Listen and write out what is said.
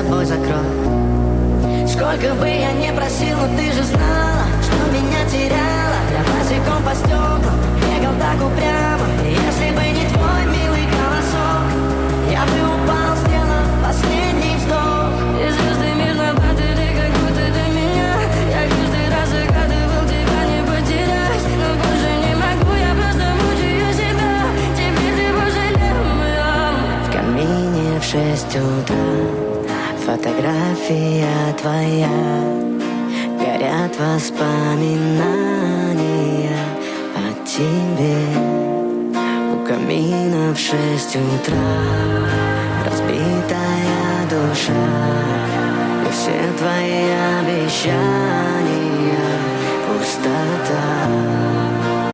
собой закрой. Сколько бы я не просил, но ты же знала, что меня теряла. Я босиком по стеклам бегал так упрямо. Если бы не твой милый голосок, я бы упал, сделав последний вздох. И звезды мирно падали, как будто до меня. Я каждый раз загадывал тебя не потерять, но больше не могу, я просто мучаю себя. Теперь ты пожалел меня. В камине в 6 утра фотография твоя, горят воспоминания о тебе. У камина в 6 утра разбитая душа, и все твои обещания пустота.